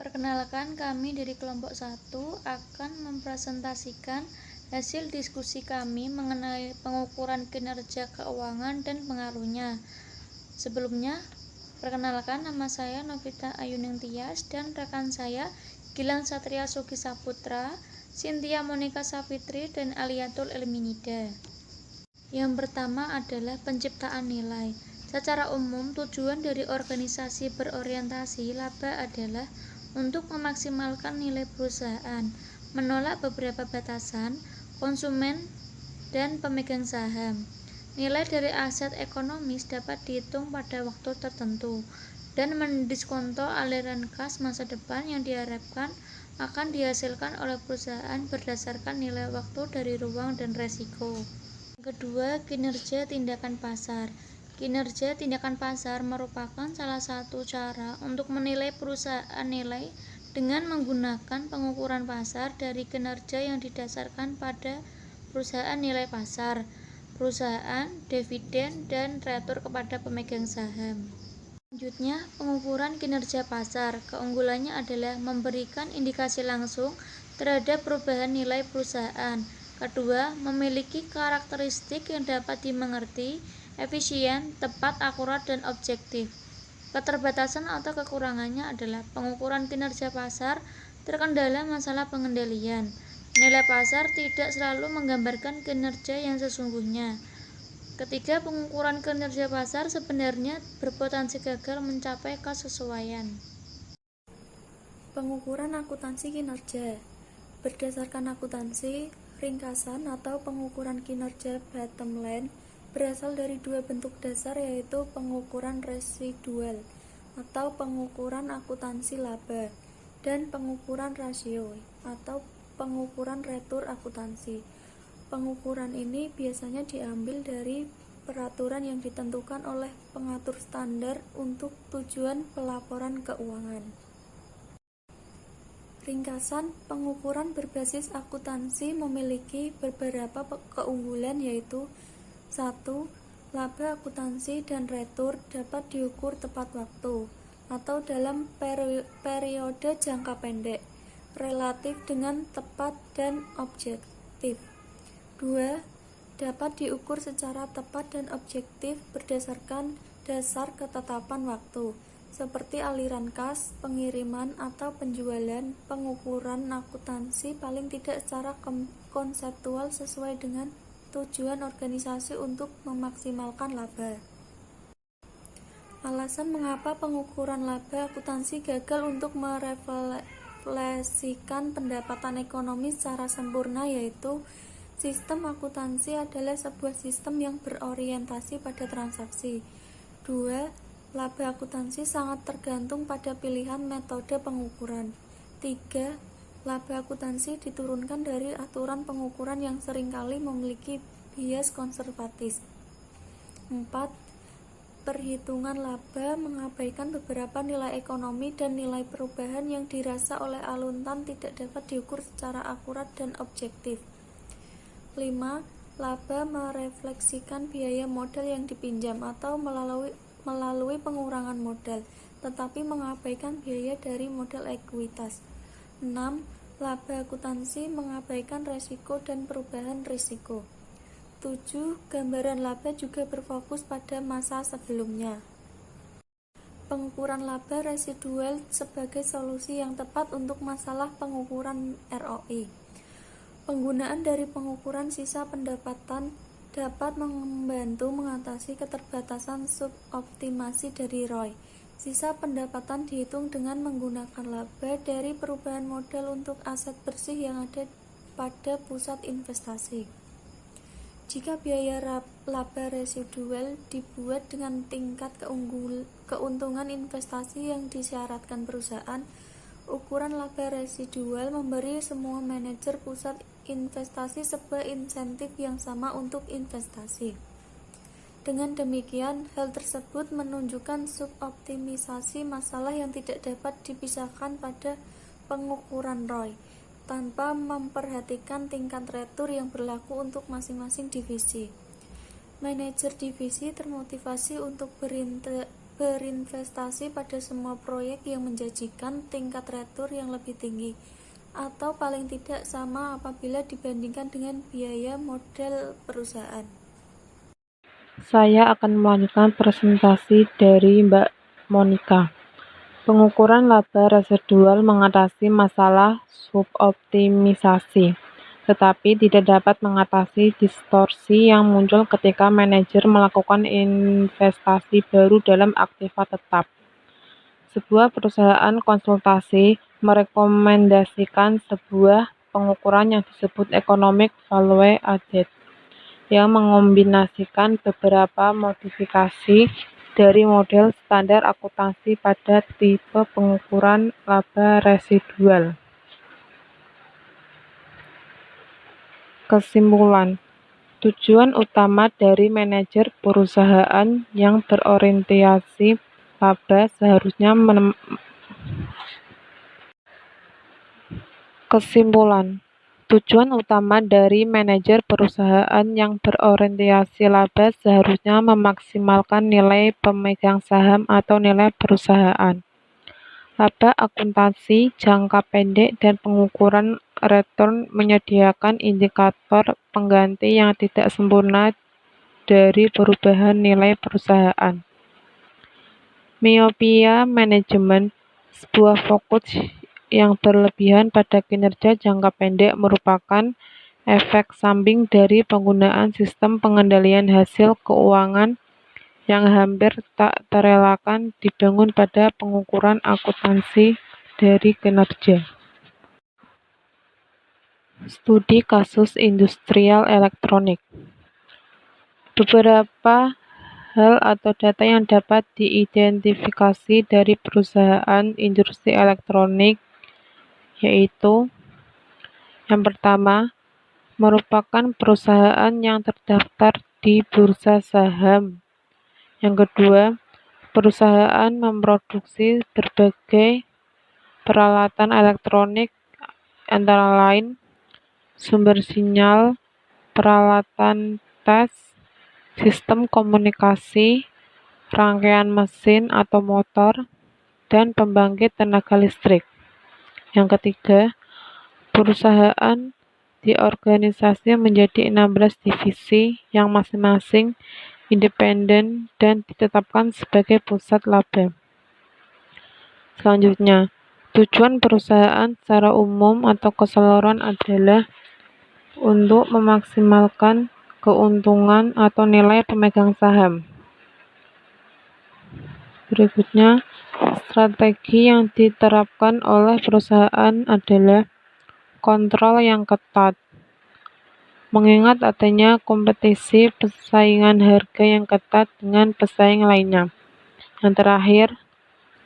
Perkenalkan, kami dari kelompok 1 akan mempresentasikan hasil diskusi kami mengenai pengukuran kinerja keuangan dan pengaruhnya. Sebelumnya, perkenalkan, nama saya Novita Ayuning Tias dan rekan saya Gilang Satria Sugi Saputra, Cynthia Monika Safitri, dan Aliatul Ilminida. Yang pertama adalah penciptaan nilai. Secara umum, tujuan dari organisasi berorientasi laba adalah untuk memaksimalkan nilai perusahaan, menolak beberapa batasan, konsumen, dan pemegang saham. Nilai dari aset ekonomis dapat dihitung pada waktu tertentu dan mendiskonto aliran kas masa depan yang diharapkan akan dihasilkan oleh perusahaan berdasarkan nilai waktu dari ruang dan resiko. Kedua, kinerja tindakan pasar. Kinerja tindakan pasar merupakan salah satu cara untuk menilai perusahaan nilai dengan menggunakan pengukuran pasar dari kinerja yang didasarkan pada perusahaan nilai pasar, perusahaan, dividen, dan retur kepada pemegang saham. Selanjutnya, pengukuran kinerja pasar. Keunggulannya adalah memberikan indikasi langsung terhadap perubahan nilai perusahaan. Kedua, memiliki karakteristik yang dapat dimengerti, efisien, tepat, akurat, dan objektif. Keterbatasan atau kekurangannya adalah pengukuran kinerja pasar terkendala masalah pengendalian. Nilai pasar tidak selalu menggambarkan kinerja yang sesungguhnya. Ketiga, pengukuran kinerja pasar sebenarnya berpotensi gagal mencapai kesesuaian. Pengukuran akuntansi kinerja. Berdasarkan akuntansi, ringkasan atau pengukuran kinerja bottom line berasal dari dua bentuk dasar, yaitu pengukuran residual atau pengukuran akuntansi laba dan pengukuran rasio atau pengukuran retur akuntansi. Pengukuran ini biasanya diambil dari peraturan yang ditentukan oleh pengatur standar untuk tujuan pelaporan keuangan. Ringkasan, pengukuran berbasis akuntansi memiliki beberapa keunggulan, yaitu 1. Laba akuntansi dan retur dapat diukur tepat waktu atau dalam periode jangka pendek, relatif dengan tepat dan objektif. 2. Dapat diukur secara tepat dan objektif berdasarkan dasar ketetapan waktu, seperti aliran kas, pengiriman, atau penjualan. Pengukuran akuntansi paling tidak secara konseptual sesuai dengan tujuan organisasi untuk memaksimalkan laba. Alasan mengapa pengukuran laba akuntansi gagal untuk merefleksikan pendapatan ekonomi secara sempurna, yaitu sistem akuntansi adalah sebuah sistem yang berorientasi pada transaksi. 2. Laba akuntansi sangat tergantung pada pilihan metode pengukuran. 3. Laba akuntansi diturunkan dari aturan pengukuran yang seringkali memiliki bias konservatif. 4. Perhitungan laba mengabaikan beberapa nilai ekonomi dan nilai perubahan yang dirasa oleh akuntan tidak dapat diukur secara akurat dan objektif. 5. Laba merefleksikan biaya modal yang dipinjam atau melalui pengurangan modal, tetapi mengabaikan biaya dari modal ekuitas. 6. Laba akuntansi mengabaikan resiko dan perubahan risiko. 7. Gambaran laba juga berfokus pada masa sebelumnya. Pengukuran laba residual sebagai solusi yang tepat untuk masalah pengukuran ROI. Penggunaan dari pengukuran sisa pendapatan dapat membantu mengatasi keterbatasan suboptimasi dari ROI. Sisa pendapatan dihitung dengan menggunakan laba dari perubahan modal untuk aset bersih yang ada pada pusat investasi. Jika biaya laba residual dibuat dengan tingkat keuntungan investasi yang disyaratkan perusahaan, ukuran laba residual memberi semua manajer pusat investasi sebuah insentif yang sama untuk investasi. Dengan demikian, hal tersebut menunjukkan suboptimisasi masalah yang tidak dapat dipisahkan pada pengukuran ROI, tanpa memperhatikan tingkat retur yang berlaku untuk masing-masing divisi. Manajer divisi termotivasi untuk berinvestasi pada semua proyek yang menjanjikan tingkat retur yang lebih tinggi, atau paling tidak sama apabila dibandingkan dengan biaya modal perusahaan. Saya akan melanjutkan presentasi dari Mbak Monica. Pengukuran laba residual mengatasi masalah suboptimisasi, tetapi tidak dapat mengatasi distorsi yang muncul ketika manajer melakukan investasi baru dalam aktiva tetap. Sebuah perusahaan konsultasi merekomendasikan sebuah pengukuran yang disebut Economic Value Added, yang mengombinasikan beberapa modifikasi dari model standar akuntansi pada tipe pengukuran laba residual. Kesimpulan, tujuan utama dari manajer perusahaan yang berorientasi laba seharusnya Kesimpulan, tujuan utama dari manajer perusahaan yang berorientasi laba seharusnya memaksimalkan nilai pemegang saham atau nilai perusahaan. Laba akuntansi jangka pendek dan pengukuran return menyediakan indikator pengganti yang tidak sempurna dari perubahan nilai perusahaan. Miopia manajemen, sebuah fokus yang berlebihan pada kinerja jangka pendek, merupakan efek samping dari penggunaan sistem pengendalian hasil keuangan yang hampir tak terelakkan dibangun pada pengukuran akuntansi dari kinerja. Studi kasus industrial elektronik. Beberapa hal atau data yang dapat diidentifikasi dari perusahaan industri elektronik yaitu: yang pertama, merupakan perusahaan yang terdaftar di bursa saham. Yang kedua, perusahaan memproduksi berbagai peralatan elektronik antara lain sumber sinyal, peralatan tes, sistem komunikasi, rangkaian mesin atau motor, dan pembangkit tenaga listrik. Yang ketiga, perusahaan diorganisasi menjadi 16 divisi yang masing-masing independen dan ditetapkan sebagai pusat laba. Selanjutnya, tujuan perusahaan secara umum atau keseluruhan adalah untuk memaksimalkan keuntungan atau nilai pemegang saham. Berikutnya, strategi yang diterapkan oleh perusahaan adalah kontrol yang ketat. Mengingat adanya kompetisi persaingan harga yang ketat dengan pesaing lainnya. Yang terakhir,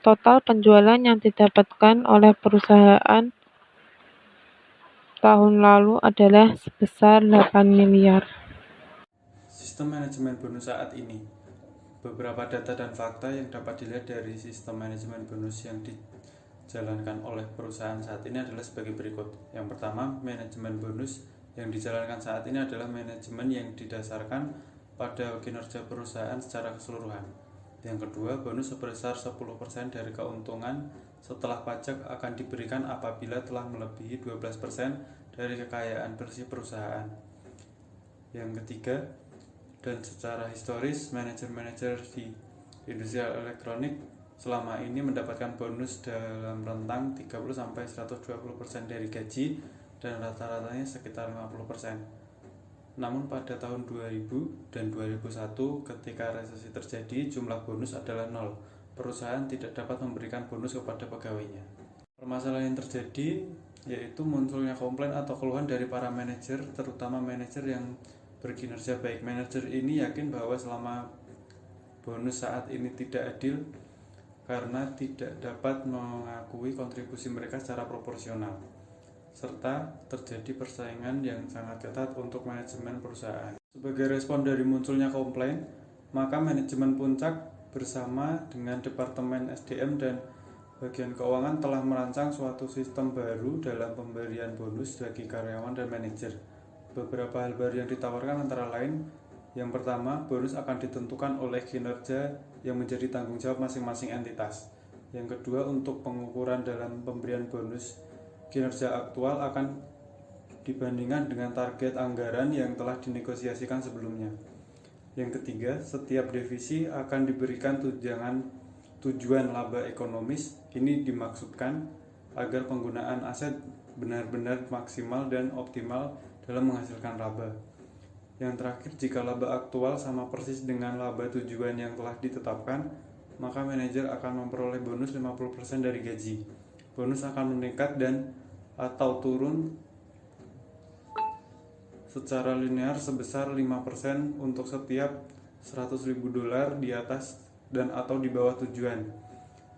total penjualan yang didapatkan oleh perusahaan tahun lalu adalah sebesar 8 miliar. Sistem manajemen bonus saat ini. Beberapa data dan fakta yang dapat dilihat dari sistem manajemen bonus yang dijalankan oleh perusahaan saat ini adalah sebagai berikut. Yang pertama, manajemen bonus yang dijalankan saat ini adalah manajemen yang didasarkan pada kinerja perusahaan secara keseluruhan. Yang kedua, bonus sebesar 10% dari keuntungan setelah pajak akan diberikan apabila telah melebihi 12% dari kekayaan bersih perusahaan. Yang ketiga, dan secara historis, manajer-manajer di industri elektronik selama ini mendapatkan bonus dalam rentang 30-120% dari gaji dan rata-ratanya sekitar 50%. Namun pada tahun 2000 dan 2001 ketika resesi terjadi, jumlah bonus adalah 0. Perusahaan tidak dapat memberikan bonus kepada pegawainya. Permasalahan yang terjadi yaitu munculnya komplain atau keluhan dari para manajer, terutama manajer yang berkinerja baik. Manajer ini yakin bahwa selama bonus saat ini tidak adil karena tidak dapat mengakui kontribusi mereka secara proporsional, serta terjadi persaingan yang sangat ketat untuk manajemen perusahaan. Sebagai respon dari munculnya komplain, maka manajemen Puncak bersama dengan Departemen SDM dan bagian keuangan telah merancang suatu sistem baru dalam pemberian bonus bagi karyawan dan manajer. Beberapa hal baru yang ditawarkan antara lain Yang pertama, bonus akan ditentukan oleh kinerja yang menjadi tanggung jawab masing-masing entitas. Yang kedua, untuk pengukuran dalam pemberian bonus, kinerja aktual akan dibandingkan dengan target anggaran yang telah dinegosiasikan sebelumnya. Yang ketiga, setiap divisi akan diberikan tujuan laba ekonomis. Ini dimaksudkan agar penggunaan aset benar-benar maksimal dan optimal dalam menghasilkan laba. Yang terakhir, jika laba aktual sama persis dengan laba tujuan yang telah ditetapkan, maka manajer akan memperoleh bonus 50% dari gaji. Bonus akan meningkat dan atau turun secara linear sebesar 5% untuk setiap $100.000 di atas dan atau di bawah tujuan.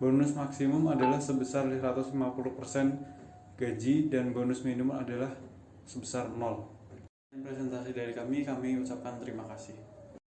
Bonus maksimum adalah sebesar 150% gaji dan bonus minimum adalah sebesar 0. Presentasi dari kami ucapkan terima kasih.